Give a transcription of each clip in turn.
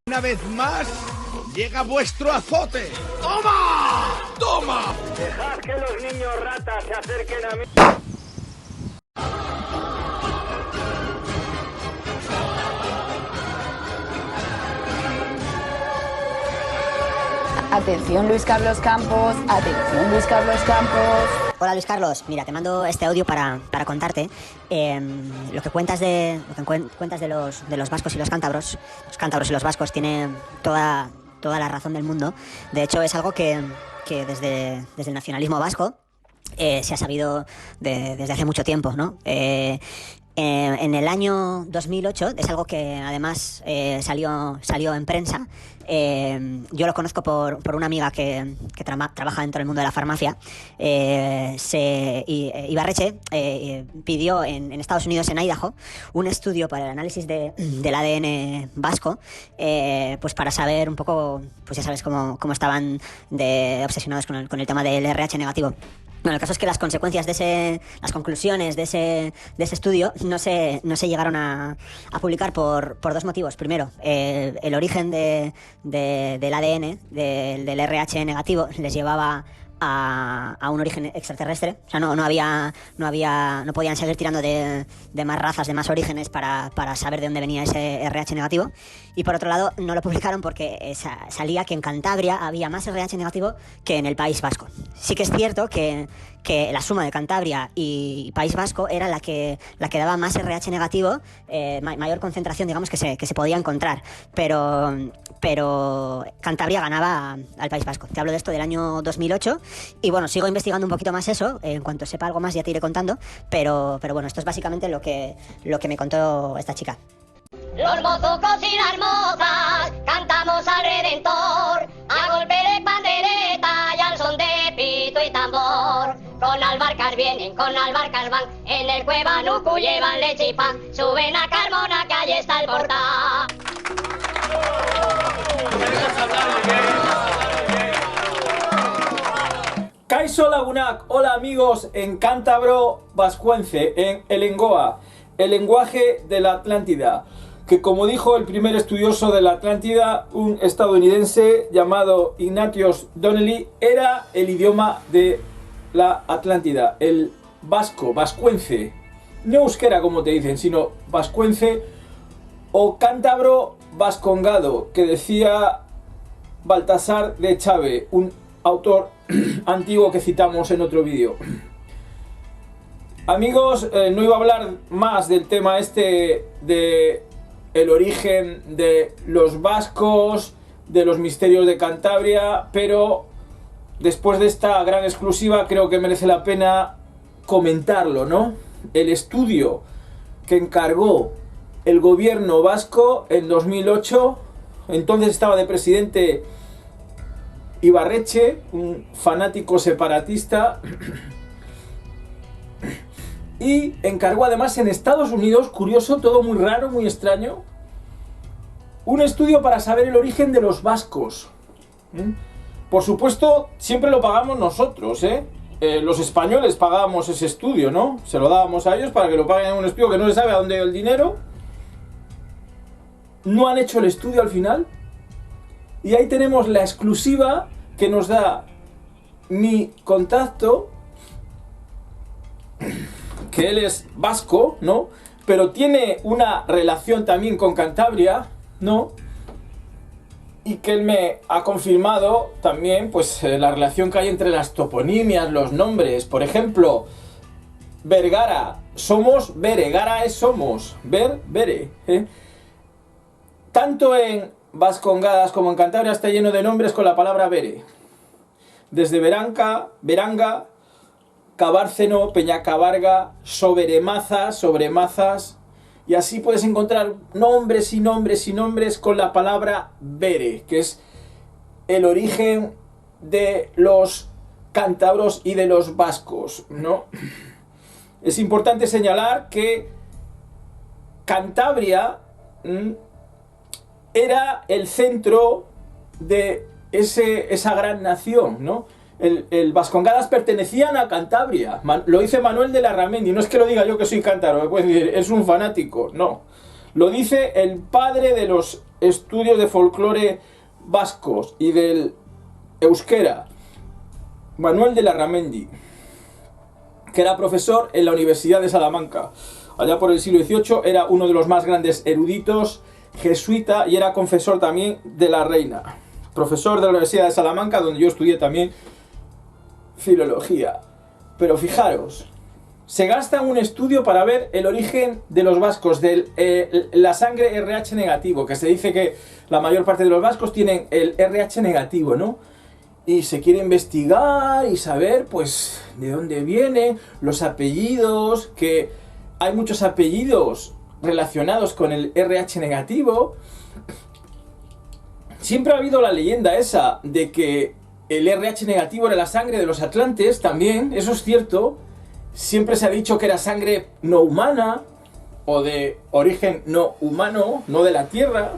Una vez más, llega vuestro azote. ¡Toma! ¡Toma! Dejad que los niños ratas se acerquen a mí. Atención Luis Carlos Campos, atención Luis Carlos Campos. Hola Luis Carlos, mira, te mando este audio para contarte lo que cuentas de los vascos y los cántabros y los vascos tiene toda la razón del mundo. De hecho es algo que desde el nacionalismo vasco se ha sabido desde hace mucho tiempo, ¿no? En el año 2008 es algo que además salió en prensa. Yo lo conozco por una amiga que trabaja dentro del mundo de la farmacia. Ibarretxe pidió en Estados Unidos, en Idaho, un estudio para el análisis del ADN vasco, pues para saber un poco, pues ya sabes cómo estaban obsesionados con el tema del RH negativo. Bueno, el caso es que las conclusiones de ese estudio no se llegaron a publicar por dos motivos. Primero, el origen del ADN, del RH negativo, les llevaba a un origen extraterrestre. O sea, no podían seguir tirando de más razas, de más orígenes para saber de dónde venía ese RH negativo. Y por otro lado, no lo publicaron porque salía que en Cantabria había más RH negativo que en el País Vasco. Sí que es cierto que la suma de Cantabria y País Vasco era la que daba más RH negativo, mayor concentración, digamos, que se podía encontrar. Pero Cantabria ganaba al País Vasco. Te hablo de esto del año 2008 y bueno, sigo investigando un poquito más eso. En cuanto sepa algo más ya te iré contando, pero bueno, esto es básicamente lo que me contó esta chica. Los mozucos y las mozas cantamos al Redentor a golpe de pandereta y al son de pito y tambor. Con albarcas vienen, con albarcas van, en el Cuevanucu llevan leche y pan, suben a Carmona que allí está el portal. Kaixo Lagunak, hola amigos en cántabro vascuence, en el Engoa, el lenguaje de la Atlántida, que como dijo el primer estudioso de la Atlántida, un estadounidense llamado Ignatius Donnelly, era el idioma de la Atlántida, el vasco, vascuence, no euskera como te dicen, sino vascuence o cántabro vascongado, que decía Baltasar de Chave, un autor antiguo que citamos en otro vídeo. Amigos, no iba a hablar más del tema de el origen de los vascos, de los misterios de Cantabria, pero después de esta gran exclusiva creo que merece la pena comentarlo, ¿no? El estudio que encargó el gobierno vasco en 2008, entonces estaba de presidente Ibarretxe, un fanático separatista, y encargó además en Estados Unidos, curioso, todo muy raro, muy extraño, un estudio para saber el origen de los vascos. Por supuesto, siempre lo pagamos nosotros, los españoles pagábamos ese estudio, ¿no? Se lo dábamos a ellos para que lo paguen en un estudio que no se sabe a dónde va el dinero. No han hecho el estudio al final. Y ahí tenemos la exclusiva que nos da mi contacto, que él es vasco, ¿no? Pero tiene una relación también con Cantabria, ¿no? Y que él me ha confirmado también, pues, la relación que hay entre las toponimias, los nombres. Por ejemplo, Vergara, somos Bere, Gara es somos, Bere, Tanto en Vascongadas como en Cantabria está lleno de nombres con la palabra Bere. Desde Beranga, Cabárceno, Peñacabarga, Sobremazas, y así puedes encontrar nombres y nombres y nombres con la palabra Bere, que es el origen de los cántabros y de los vascos, ¿no? Es importante señalar que Cantabria era el centro de esa gran nación, ¿no? El Vascongadas pertenecían a Cantabria. Lo dice Manuel de Larramendi. No es que lo diga yo que soy cántabro, me puedes decir, es un fanático. No. Lo dice el padre de los estudios de folclore vascos y del euskera, Manuel de Larramendi, que era profesor en la Universidad de Salamanca. Allá por el siglo XVIII era uno de los más grandes eruditos, jesuita, y era confesor también de la reina. Profesor de la Universidad de Salamanca, donde yo estudié también filología. Pero fijaros, se gasta un estudio para ver el origen de los vascos, de la sangre RH negativo, que se dice que la mayor parte de los vascos tienen el RH negativo, ¿no? Y se quiere investigar y saber, pues, de dónde vienen los apellidos, que hay muchos apellidos relacionados con el RH negativo. Siempre ha habido la leyenda esa de que el RH negativo era la sangre de los atlantes también, eso es cierto. Siempre se ha dicho que era sangre no humana, o de origen no humano, no de la Tierra.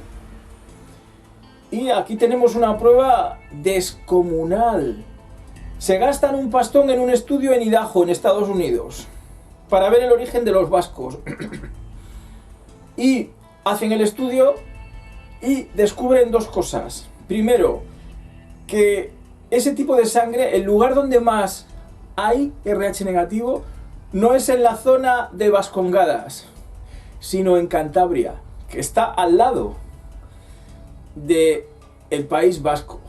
Y aquí tenemos una prueba descomunal. Se gastan un pastón en un estudio en Idaho, en Estados Unidos, para ver el origen de los vascos. Y hacen el estudio y descubren dos cosas. Primero, que ese tipo de sangre, el lugar donde más hay RH negativo, no es en la zona de Vascongadas, sino en Cantabria, que está al lado de el País Vasco,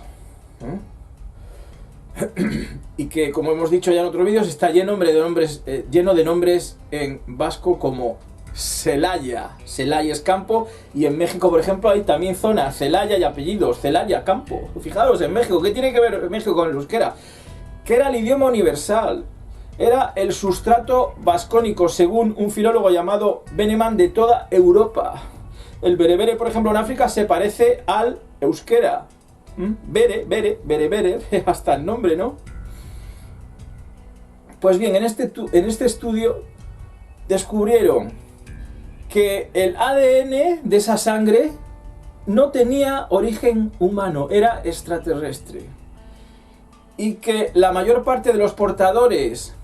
y que, como hemos dicho ya en otros vídeos, está lleno de nombres en vasco, como Celaya. Celaya es campo, y en México, por ejemplo, hay también zonas Celaya y apellidos Celaya, campo. Fijaros, en México, ¿qué tiene que ver México con el euskera? Que era el idioma universal, era el sustrato vascónico, según un filólogo llamado Beneman, de toda Europa. El berebere, por ejemplo, en África se parece al euskera. Bere, hasta el nombre, ¿no? Pues bien, en este estudio descubrieron que el ADN de esa sangre no tenía origen humano, era extraterrestre. Y que la mayor parte de los portadores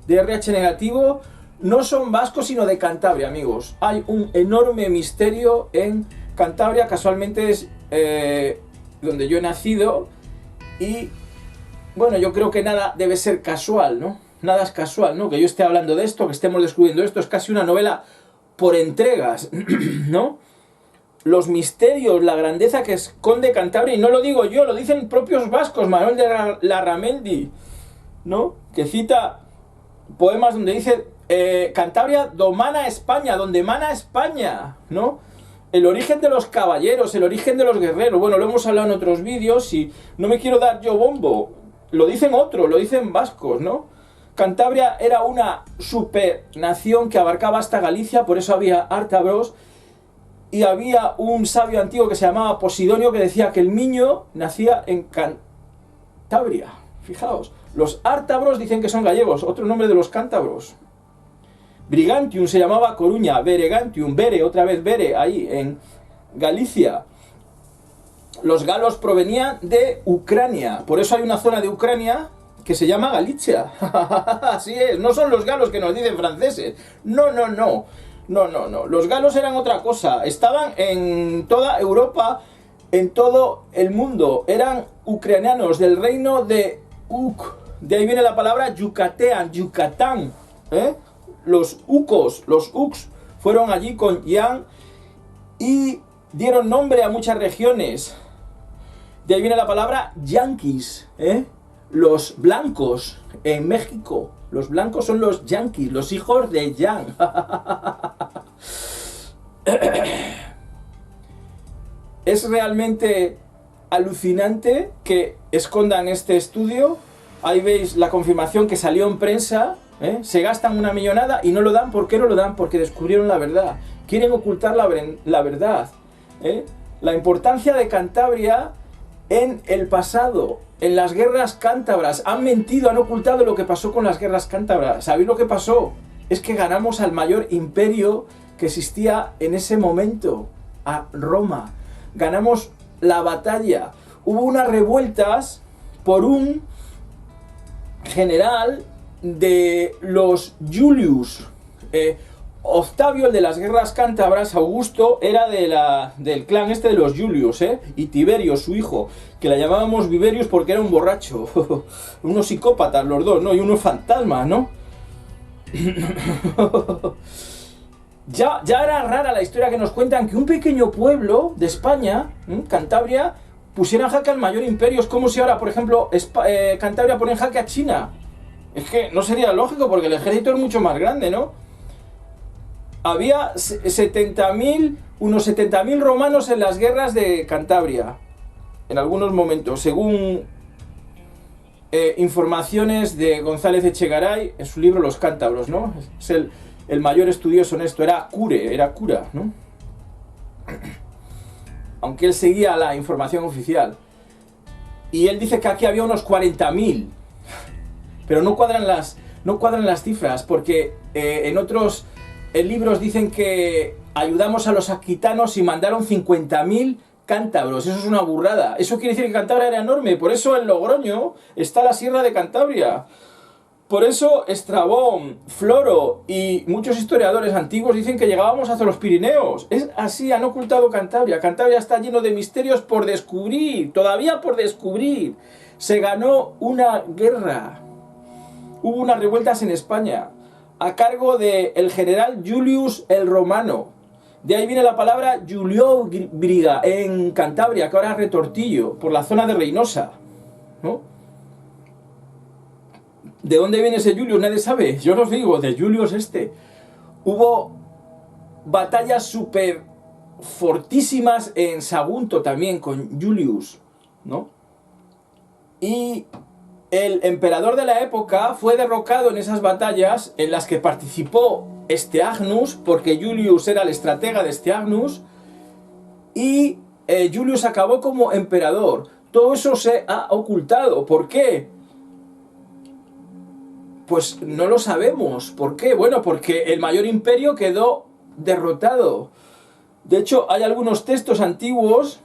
de RH negativo no son vascos, sino de Cantabria, amigos. Hay un enorme misterio en Cantabria, casualmente es donde yo he nacido, y bueno, yo creo que nada debe ser casual, ¿no? Nada es casual, ¿no? Que yo esté hablando de esto, que estemos descubriendo esto, es casi una novela por entregas, ¿no? Los misterios, la grandeza que esconde Cantabria, y no lo digo yo, lo dicen propios vascos, Manuel de Larramendi, ¿no? Que cita poemas donde dice Cantabria domana España, donde mana España, ¿no? El origen de los caballeros, el origen de los guerreros, bueno, lo hemos hablado en otros vídeos y no me quiero dar yo bombo, lo dicen otros, lo dicen vascos, ¿no? Cantabria era una supernación que abarcaba hasta Galicia, por eso había ártabros, y había un sabio antiguo que se llamaba Posidonio que decía que el niño nacía en Cantabria. Fijaos, los ártabros dicen que son gallegos, otro nombre de los cántabros. Brigantium se llamaba Coruña, Beregantium, Bere, otra vez Bere, ahí en Galicia. Los galos provenían de Ucrania, por eso hay una zona de Ucrania que se llama Galicia. Así es, no son los galos que nos dicen franceses, no. Los galos eran otra cosa, estaban en toda Europa, en todo el mundo, eran ucranianos del reino de Uk, de ahí viene la palabra Yucatán, Los ucos, los uks, fueron allí con Yan y dieron nombre a muchas regiones. De ahí viene la palabra yanquis, los blancos en México. Los blancos son los yanquis, los hijos de Yan. Es realmente alucinante que escondan este estudio. Ahí veis la confirmación que salió en prensa. Se gastan una millonada y no lo dan. ¿Por qué no lo dan? Porque descubrieron la verdad. Quieren ocultar la verdad. La importancia de Cantabria en el pasado, en las guerras cántabras. Han mentido, han ocultado lo que pasó con las guerras cántabras. ¿Sabéis lo que pasó? Es que ganamos al mayor imperio que existía en ese momento, a Roma. Ganamos la batalla. Hubo unas revueltas por un general de los Julius, Octavio, el de las guerras cántabras, Augusto, era del clan este de los Julius, y Tiberio, su hijo, que la llamábamos Viverius porque era un borracho, unos psicópatas los dos, ¿no? Y unos fantasmas, ¿no? Ya era rara la historia que nos cuentan que un pequeño pueblo de España, Cantabria, pusiera en jaque al mayor imperio. Es como si ahora, por ejemplo, Cantabria pone en jaque a China. Es que no sería lógico porque el ejército es mucho más grande, ¿no? Había unos 70.000 romanos en las guerras de Cantabria, en algunos momentos, según informaciones de González Echegaray en su libro Los Cántabros, ¿no? Es el mayor estudioso en esto, era cura, ¿no? Aunque él seguía la información oficial. Y él dice que aquí había unos 40.000, pero no cuadran las cifras, porque en otros libros dicen que ayudamos a los aquitanos y mandaron 50.000 cántabros. Eso es una burrada. Eso quiere decir que Cantabria era enorme. Por eso en Logroño está la Sierra de Cantabria. Por eso Estrabón, Floro y muchos historiadores antiguos dicen que llegábamos hasta los Pirineos. Es así, han ocultado Cantabria. Cantabria está lleno de misterios por descubrir, todavía por descubrir. Se ganó una guerra. Hubo unas revueltas en España a cargo del general Julius el Romano. De ahí viene la palabra Juliobriga en Cantabria, que ahora es Retortillo, por la zona de Reynosa, ¿no? ¿De dónde viene ese Julius? Nadie sabe. Yo os digo, de Julius este. Hubo batallas súper fortísimas en Sagunto también con Julius, ¿no? Y el emperador de la época fue derrocado en esas batallas en las que participó Steagnus, porque Julius era el estratega de Steagnus, y Julius acabó como emperador. Todo eso se ha ocultado. ¿Por qué? Pues no lo sabemos. ¿Por qué? Bueno, porque el mayor imperio quedó derrotado. De hecho, hay algunos textos antiguos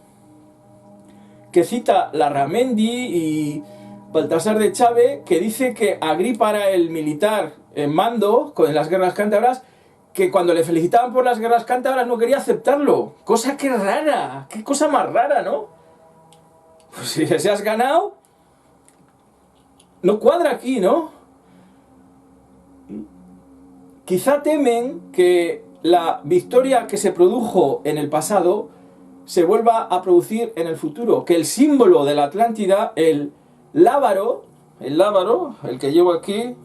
que cita Larramendi y Baltasar de Chave, que dice que Agripa era el militar en mando en las guerras cántabras, que cuando le felicitaban por las guerras cántabras no quería aceptarlo. Cosa que rara, qué cosa más rara, ¿no? Pues si se has ganado, no cuadra aquí, ¿no? Quizá temen que la victoria que se produjo en el pasado se vuelva a producir en el futuro, que el símbolo de la Atlántida, el lábaro, el que llevo aquí,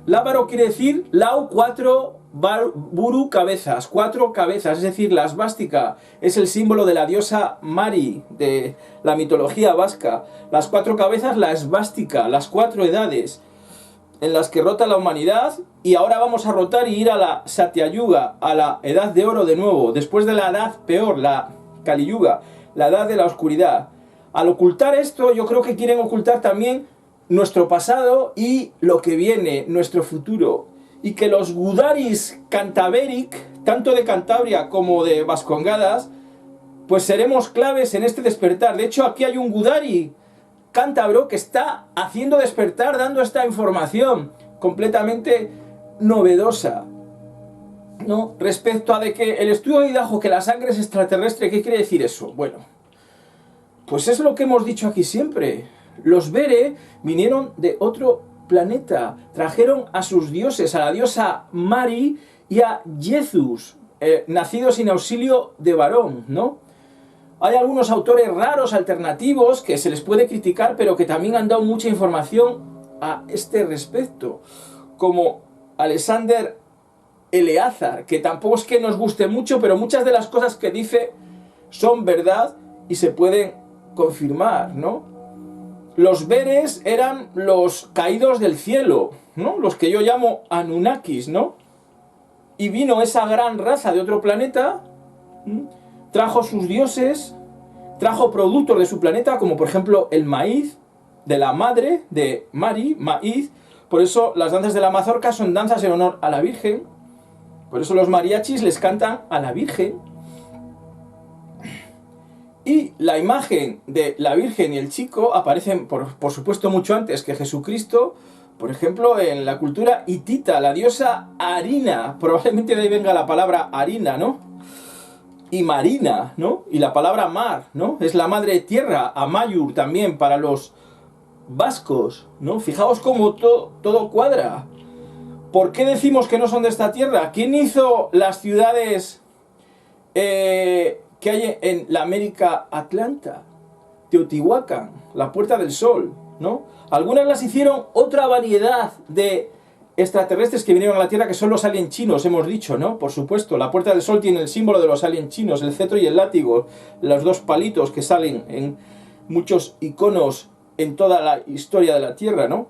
lábaro quiere decir lau 4 buru cabezas, 4 cabezas, es decir, la esvástica es el símbolo de la diosa Mari de la mitología vasca. Las 4 cabezas, la esvástica, las 4 edades en las que rota la humanidad, y ahora vamos a rotar y ir a la Satyayuga, a la edad de oro de nuevo, después de la edad peor, la Kaliyuga, la edad de la oscuridad. Al ocultar esto, yo creo que quieren ocultar también nuestro pasado y lo que viene, nuestro futuro. Y que los Gudaris Cantaberic, tanto de Cantabria como de Vascongadas, pues seremos claves en este despertar. De hecho, aquí hay un Gudari cántabro que está haciendo despertar, dando esta información completamente novedosa, ¿no? Respecto a de que el estudio dijo que la sangre es extraterrestre. ¿Qué quiere decir eso? Bueno, pues es lo que hemos dicho aquí siempre. Los Bere vinieron de otro planeta, trajeron a sus dioses, a la diosa Mari y a Jesús, nacidos sin auxilio de varón, ¿no? Hay algunos autores raros, alternativos, que se les puede criticar, pero que también han dado mucha información a este respecto, como Alexander Eleazar, que tampoco es que nos guste mucho, pero muchas de las cosas que dice son verdad y se pueden confirmar, ¿no? Los Beres eran los caídos del cielo, ¿no? Los que yo llamo Anunnakis, ¿no? Y vino esa gran raza de otro planeta, trajo sus dioses, trajo productos de su planeta, como por ejemplo el maíz, de la madre de Mari, maíz. Por eso las danzas de la mazorca son danzas en honor a la Virgen. Por eso los mariachis les cantan a la Virgen. Y la imagen de la Virgen y el chico aparecen, por supuesto, mucho antes que Jesucristo, Por ejemplo, en la cultura hitita, la diosa Harina, probablemente de ahí venga la palabra harina, ¿no? Y marina, ¿no? Y la palabra mar, ¿no? Es la madre tierra, Amayur también para los vascos, ¿no? Fijaos cómo todo cuadra. ¿Por qué decimos que no son de esta tierra? ¿Quién hizo las ciudades que hay en la América Atlanta? Teotihuacán, la Puerta del Sol, ¿no? Algunas las hicieron otra variedad de extraterrestres que vinieron a la Tierra, que son los aliens chinos, hemos dicho, ¿no? Por supuesto, la Puerta del Sol tiene el símbolo de los aliens chinos, el cetro y el látigo, los dos palitos que salen en muchos iconos en toda la historia de la Tierra, ¿no?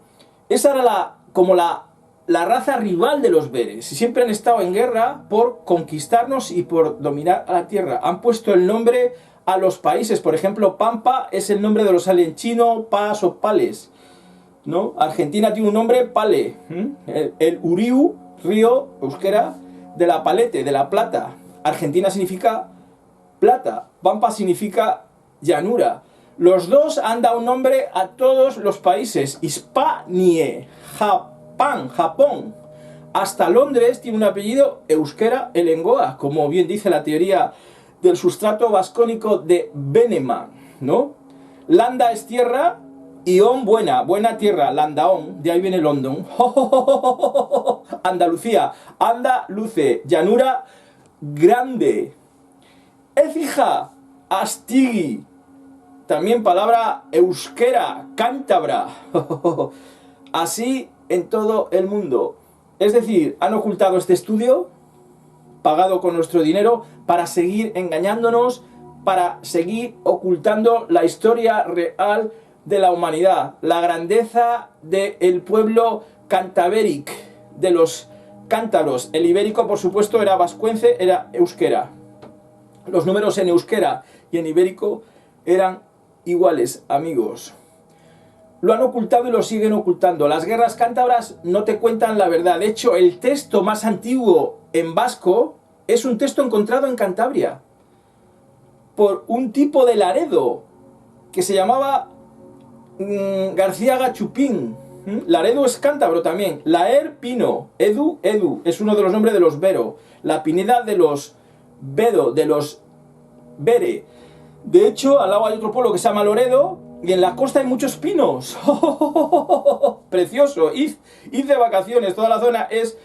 Esa era como la raza rival de los Beres, y siempre han estado en guerra por conquistarnos y por dominar a la Tierra. Han puesto el nombre a los países, por ejemplo, Pampa es el nombre de los aliens chinos, Pas o Pales, ¿no? Argentina tiene un nombre, Pale, el Uriu, río, euskera, de la palete, de la plata. Argentina significa plata, Pampa significa llanura. Los dos han dado un nombre a todos los países. Hispanie, Japón. Hasta Londres tiene un apellido euskera elengoa, como bien dice la teoría del sustrato vascónico de Veneman, ¿no? Landa es tierra y on buena tierra, Landaón, de ahí viene London. Andalucía, Andaluce, llanura grande. Écija, Astigi, también palabra euskera, cántabra. Así en todo el mundo. Es decir, han ocultado este estudio, pagado con nuestro dinero, para seguir engañándonos, para seguir ocultando la historia real de la humanidad, la grandeza del pueblo cantabéric, de los cántabros. El ibérico, por supuesto, era vascuence, era euskera. Los números en euskera y en ibérico eran iguales, amigos. Lo han ocultado y lo siguen ocultando. Las guerras cántabras no te cuentan la verdad. De hecho, el texto más antiguo en vasco es un texto encontrado en Cantabria por un tipo de Laredo que se llamaba García Gachupín. Laredo es cántabro también. Laer Pino, Edu, es uno de los nombres de los Vero. La Pineda de los Vedo, de los Bere. De hecho, al lado hay otro pueblo que se llama Loredo, y en la costa hay muchos pinos. Precioso. Id de vacaciones, toda la zona es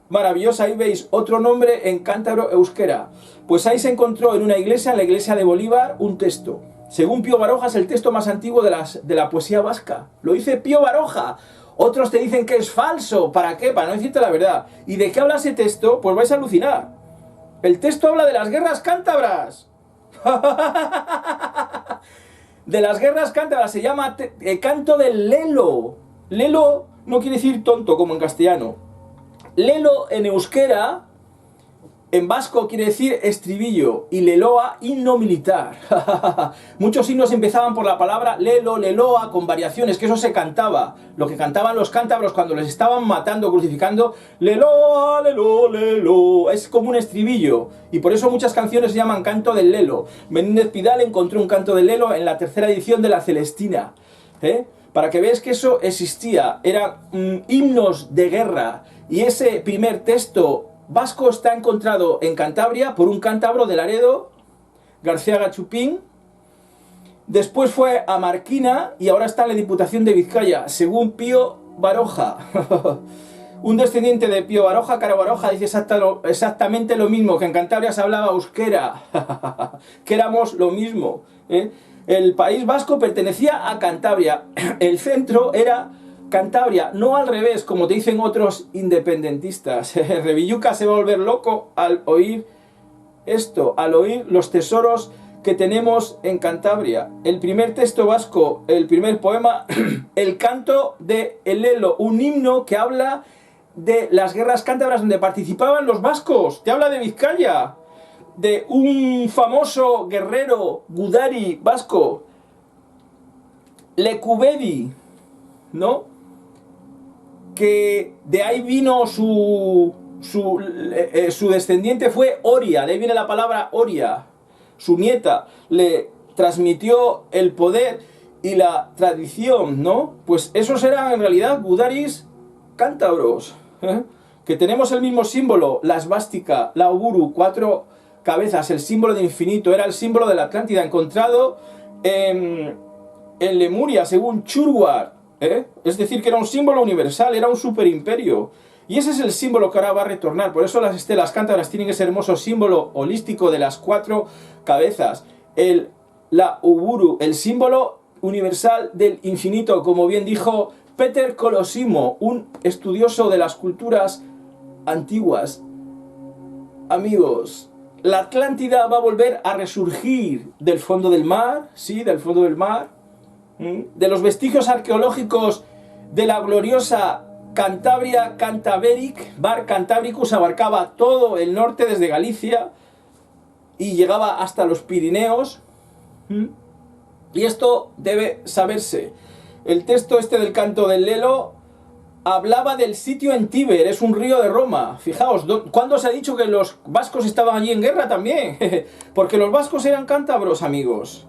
maravillosa. Ahí veis otro nombre en cántabro euskera. Pues ahí se encontró en una iglesia, en la iglesia de Bolívar, un texto. Según Pío Baroja es el texto más antiguo de la poesía vasca. Lo dice Pío Baroja. Otros te dicen que es falso. ¿Para qué? Para no decirte la verdad. ¿Y de qué habla ese texto? Pues vais a alucinar. El texto habla de las guerras cántabras. De las guerras cántabras, se llama canto del lelo. Lelo no quiere decir tonto como en castellano. Lelo en euskera, en vasco quiere decir estribillo, y leloa, himno militar. Muchos himnos empezaban por la palabra lelo, leloa, con variaciones, que eso se cantaba. Lo que cantaban los cántabros cuando les estaban matando, crucificando, leloa, lelo, lelo, es como un estribillo. Y por eso muchas canciones se llaman canto del lelo. Menéndez Pidal encontró un canto del lelo en la tercera edición de la Celestina. Para que veáis que eso existía, eran himnos de guerra. Y ese primer texto vasco está encontrado en Cantabria por un cántabro de Laredo, García Gachupín. Después fue a Marquina y ahora está en la Diputación de Vizcaya, según Pío Baroja. Un descendiente de Pío Baroja, Caro Baroja, dice exactamente lo mismo, que en Cantabria se hablaba euskera, que éramos lo mismo. El País Vasco pertenecía a Cantabria, el centro era Cantabria, no al revés, como te dicen otros independentistas. Revilluca se va a volver loco al oír esto, al oír los tesoros que tenemos en Cantabria. El primer texto vasco, el primer poema, el canto de El Lelo, un himno que habla de las guerras cántabras donde participaban los vascos. Te habla de Vizcaya, de un famoso guerrero gudari vasco, Lecubedi, ¿no? Que de ahí vino su descendiente fue Oria, de ahí viene la palabra Oria. Su nieta le transmitió el poder y la tradición, ¿no? Pues esos eran en realidad gudaris cántabros, que tenemos el mismo símbolo, la esvástica, la Uburu, 4 cabezas, el símbolo de infinito, era el símbolo de la Atlántida, encontrado en Lemuria, según Churwar, es decir, que era un símbolo universal, era un superimperio. Y ese es el símbolo que ahora va a retornar. Por eso las estelas cántabras tienen ese hermoso símbolo holístico de las 4 cabezas. La Uburu, el símbolo universal del infinito, como bien dijo Peter Colosimo, un estudioso de las culturas antiguas. Amigos, la Atlántida va a volver a resurgir del fondo del mar, sí, del fondo del mar, de los vestigios arqueológicos de la gloriosa Cantabria Cantaveric. Bar Cantabricus abarcaba todo el norte desde Galicia y llegaba hasta los Pirineos. Y esto debe saberse. El texto este del canto del Lelo hablaba del sitio en Tíber, es un río de Roma. Fijaos, ¿cuándo se ha dicho que los vascos estaban allí en guerra también? Porque los vascos eran cántabros, amigos.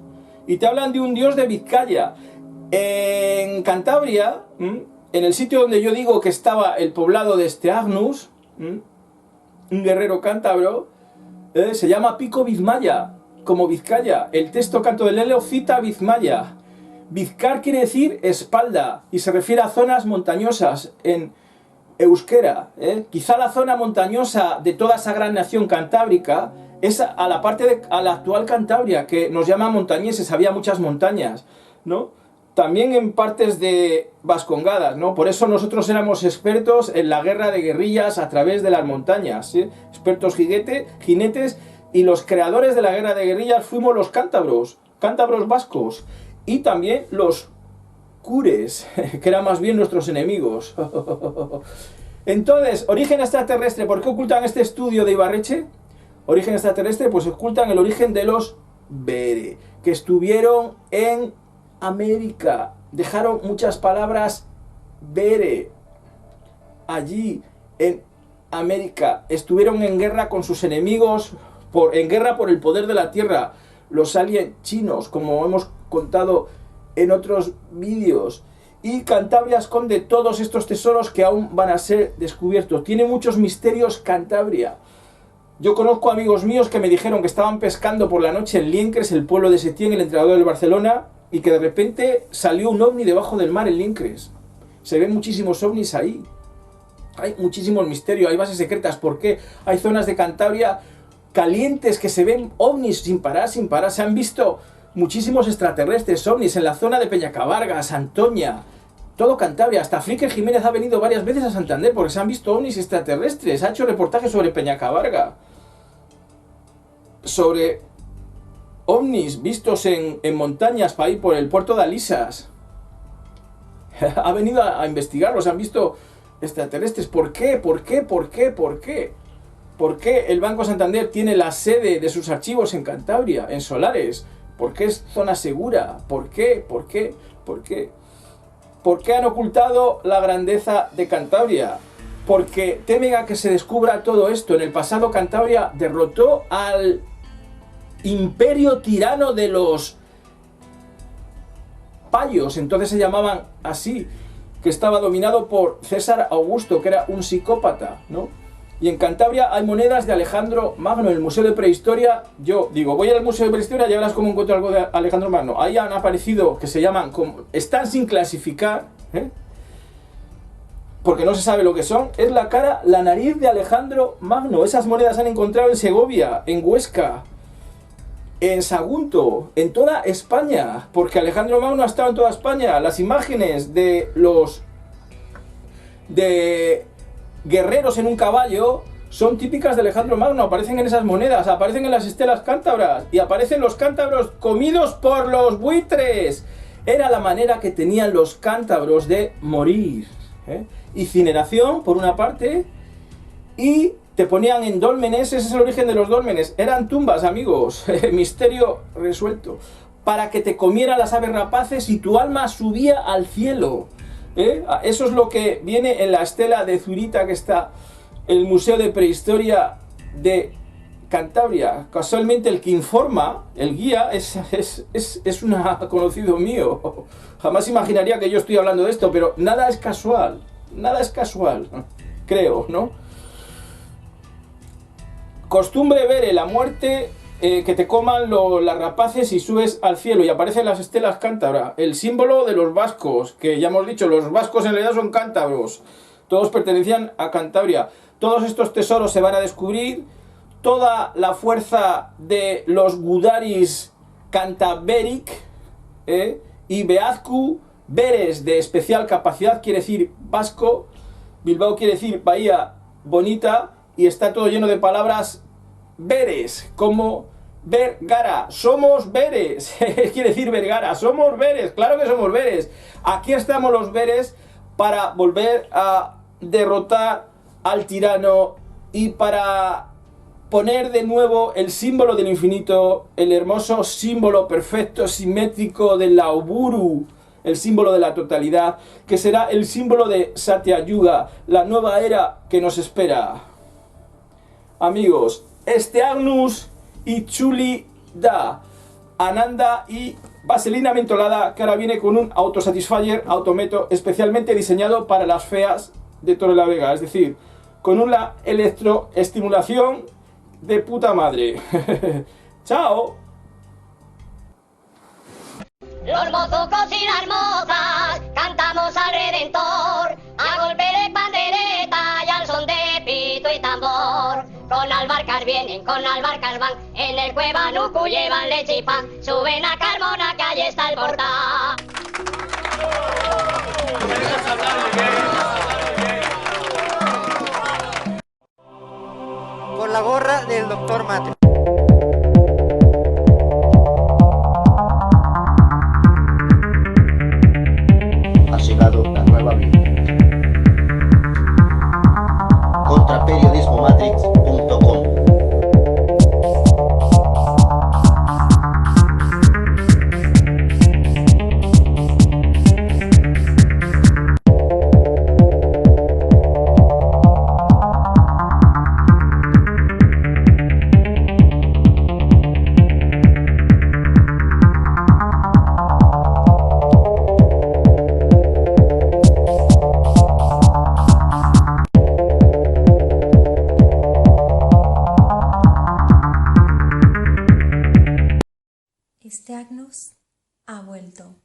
Y te hablan de un dios de Vizcaya. En Cantabria, en el sitio donde yo digo que estaba el poblado de Steagnus, un guerrero cántabro, se llama Pico Vizmaya, como Vizcaya. El texto canto del Lelo cita Vizmaya. Vizcar quiere decir espalda y se refiere a zonas montañosas en euskera. Quizá la zona montañosa de toda esa gran nación cantábrica es a la parte a la actual Cantabria, que nos llama montañeses, había muchas montañas, ¿no? También en partes de Vascongadas, ¿no? Por eso nosotros éramos expertos en la guerra de guerrillas a través de las montañas, ¿sí? Expertos jinetes, y los creadores de la guerra de guerrillas fuimos los cántabros vascos, y también los cures, que eran más bien nuestros enemigos. Entonces, origen extraterrestre, ¿por qué ocultan este estudio de Ibarreche? Origen extraterrestre, pues ocultan el origen de los Bere, que estuvieron en América, dejaron muchas palabras Bere allí en América, estuvieron en guerra con sus enemigos, en guerra por el poder de la tierra, los aliens chinos, como hemos contado en otros vídeos. Y Cantabria esconde todos estos tesoros que aún van a ser descubiertos. Tiene muchos misterios Cantabria. Yo conozco amigos míos que me dijeron que estaban pescando por la noche en Liencres, el pueblo de Setién, el entrenador del Barcelona, y que de repente salió un ovni debajo del mar en Liencres. Se ven muchísimos ovnis ahí. Hay muchísimos misterios, hay bases secretas. ¿Por qué? Hay zonas de Cantabria calientes que se ven ovnis sin parar. Se han visto muchísimos extraterrestres, ovnis en la zona de Peñacabarga, Santoña, todo Cantabria. Hasta Flicker Jiménez ha venido varias veces a Santander porque se han visto ovnis extraterrestres. Ha hecho reportajes sobre Peñacabarga, sobre ovnis vistos en montañas para ir por el puerto de Alisas. Ha venido a investigarlos, han visto extraterrestres. ¿Por qué? ¿Por qué? ¿Por qué? ¿Por qué? ¿Por qué el Banco Santander tiene la sede de sus archivos en Cantabria, en Solares? ¿Por qué es zona segura? ¿Por qué? ¿Por qué? ¿Por qué? ¿Por qué han ocultado la grandeza de Cantabria? Porque temen a que se descubra todo esto. En el pasado Cantabria derrotó al imperio tirano de los payos, entonces se llamaban así, que estaba dominado por César Augusto, que era un psicópata, ¿no? Y en Cantabria hay monedas de Alejandro Magno, en el Museo de Prehistoria. Yo digo, voy al Museo de Prehistoria y ya verás cómo encuentro algo de Alejandro Magno. Ahí han aparecido, que se llaman, están sin clasificar, porque no se sabe lo que son. Es la cara, la nariz de Alejandro Magno. Esas monedas se han encontrado en Segovia, en Huesca, en Sagunto, en toda España, porque Alejandro Magno ha estado en toda España. Las imágenes de los guerreros en un caballo son típicas de Alejandro Magno, aparecen en esas monedas, aparecen en las estelas cántabras y aparecen los cántabros comidos por los buitres. Era la manera que tenían los cántabros de morir, incineración por una parte, y te ponían en dólmenes. Ese es el origen de los dólmenes, eran tumbas, amigos. Misterio resuelto, para que te comieran las aves rapaces y tu alma subía al cielo. Eso es lo que viene en la estela de Zurita, que está en el Museo de Prehistoria de Cantabria. Casualmente el que informa, el guía, es un conocido mío. Jamás imaginaría que yo estoy hablando de esto, pero nada es casual. nada es casual, creo, ¿no? Costumbre ver la muerte, que te coman las rapaces y subes al cielo y aparecen las estelas cántabras, el símbolo de los vascos, que ya hemos dicho, los vascos en realidad son cántabros, todos pertenecían a Cantabria. Todos estos tesoros se van a descubrir, toda la fuerza de los Gudaris Cantaberic, y Beazcu, Beres de especial capacidad, quiere decir vasco, Bilbao quiere decir bahía bonita, y está todo lleno de palabras Beres, como Vergara, somos Beres, quiere decir Vergara, somos Beres, claro que somos Beres. Aquí estamos los Beres para volver a derrotar al tirano y para poner de nuevo el símbolo del infinito, el hermoso símbolo perfecto, simétrico del Lauburu, el símbolo de la totalidad, que será el símbolo de Satya Yuga, la nueva era que nos espera. Amigos, este Agnus y Chuli Da, Ananda y vaselina mentolada, que ahora viene con un autosatisfyer autometo especialmente diseñado para las feas de Torrelavega, es decir, con una electroestimulación de puta madre. ¡Chao! Los mozucos y las mozas cantamos al Redentor a golpe de pandereta y al son de pito y tambor. Con albarcas vienen, con albarcas van, en el Cuevanucu llevan leche y pan, suben a Carmona que allí está el portal. Por la gorra del doctor Mate. Ha llegado la nueva vida. Contraperiodismomatrix.com. Este Agnus ha vuelto.